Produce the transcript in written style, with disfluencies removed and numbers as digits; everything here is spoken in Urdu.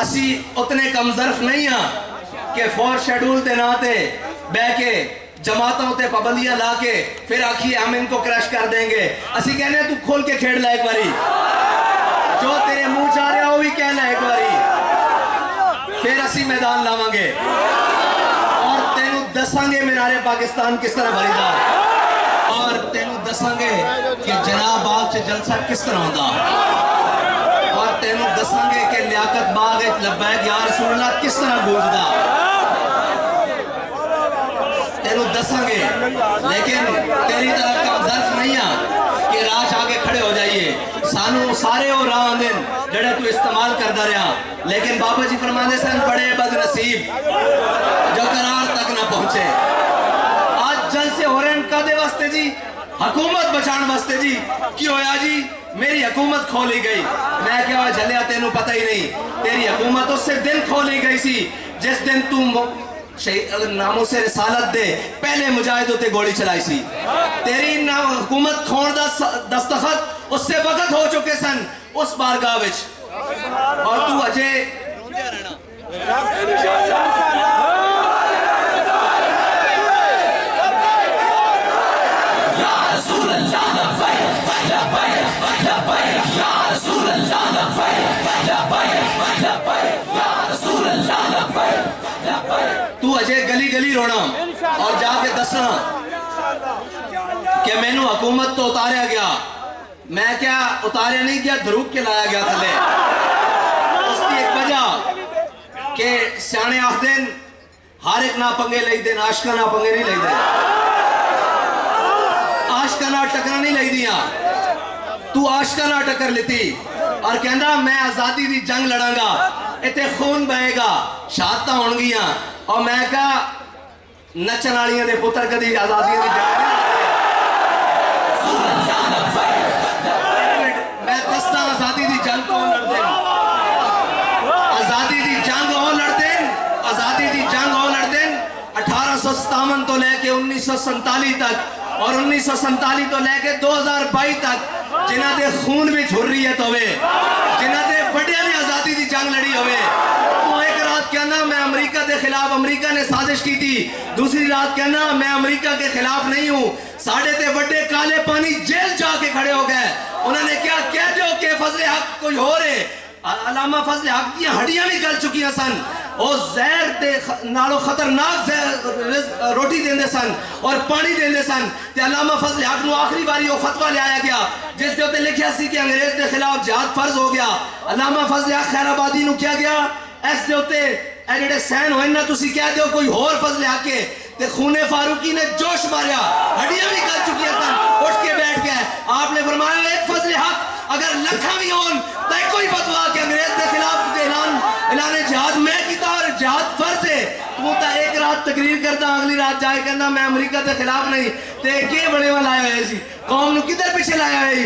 اسی اتنے کم ظرف نہیں ہاں کہ فور شیڈول دے ناتے بے کے جماعتوں تے پابندیاں لا کے پھر آکھیے ہم ان کو کرش کر دیں گے. اسی کہنے ہیں تو کھول کے کھیڑ لے ایک باری, جو تیرے منہ چاہ رہا وہ بھی کہنا ایک باری, پھر اسی میدان لاواں گے اور تینوں دساں گے مینار پاکستان کس طرح بھری دا, اور تینوں دساں گے کہ جناب باغ چ جلسہ کس طرح ہوندا, اور تینوں دساں گے کہ لیاقت باغ لبیک یا رسول اللہ کس طرح گونجدا, تینوں دساں گے. لیکن تیری طرح کا ظرف نہیں ہے کہ راج آگے کھڑے ہو جائیے, سانو سارے اور راہ آندن جڑے تو استعمال کرتا رہا, لیکن بابا جی فرمانے سن بڑے بد نصیب جو قرار تک نہ پہنچے. آج جلسے ہو رہے ہیں کدے واسطے جی, حکومت بچان واسطے جی. کی ہویا جی میری حکومت کھولی گئی, میں کیا جھلیا تینوں پتہ ہی نہیں, تیری حکومت اس سے دن کھولی گئی سی جس دن تو ناموں سے رسالت دے پہلے مجاہدوں تے گوڑی چلائی سی. تیری حکومت کھون دا دستخط اس سے وقت ہو چکے سن اس بارگاہ وچ, اور تو اجے تو اجے گلی گلی رونا اور جا کے دسنا کہ میں نو حکومت تو اتاریا گیا, میں کیا اتاریا نہیں گیا, دھروک کے لایا گیا تھلے. اس کی ایک وجہ کہ سیانے آخ دن ہر ایک نا پنگے لئی دن, عاشقہ نا پنگے نہیں لئی دن, عاشقہ نا ٹکرہ نہیں لئی دیا. تو عاشقہ نا ٹکر لیتی اور کہندا میں آزادی دی جنگ لڑاں گا, اتے خون بہے گا, شہادتاں ہون گیاں, اور میں کہا نچن والیاں دے پتر کدی آزادیاں دی جنگ میں دستا آزادی دی جنگ کون لڑ دیں, آزادی دی جنگ ہو لڑ دیں, آزادی دی جنگ ہو لڑ دیں 1857 تو لے کے 1947 تک, اور 1947 تو لے کے 2022 تک جنہ دے خون بھی حریت ہوئے, جنہ دے بڑیاں نے آزادی دی جنگ لڑی ہوئے. تو ایک رات کہنا میں امریکہ دے خلاف, امریکہ نے سازش کی تھی, دوسری رات کہنا میں امریکہ کے خلاف نہیں ہوں, ساڑھے تے بڑے کالے پانی جیل جا کے کھڑے ہو گئے. انہوں نے کیا کہہ دیو کہ فضل حق کوئی ہو رہے, علامہ فضل حق کی ہڈیاں بھی گل چکی ہیں سن, وہ زہر دے نالو خطرناک روٹی دیندے سن اور پانی دیندے سن. تے علامہ فضل حق نو آخری باری وہ فتوہ لے آیا گیا جس دے ہوتے لکھیا سی کہ انگریز دے خلاف جہاد فرض ہو گیا. علامہ فضل حق خیر آبادی نو کیا گیا, ایس دے ہوتے اے جڑے سین ہوئے نا تسی کہہ دیو کوئی اور فضل حق کے, تے خون فاروقی نے جوش ماریا, ہڈیاں بھی گل چکی ہیں سن, اٹھ کے بیٹھ گئے. آپ نے فرمایا ایک فضل حق اگر لکھا بھی ہون تو کوئی فتوہ کہ انگریز دے خلاف اعلان جہاد میں کیتا اور جہاد فرض ہے, تو تا ایک رات تقریر کرتا اگلی رات جائے کہنا میں امریکہ دے خلاف نہیں, تے کیے بڑے والا آیا ہے سی, قوم نو کدھر پیچھے لایا ہے.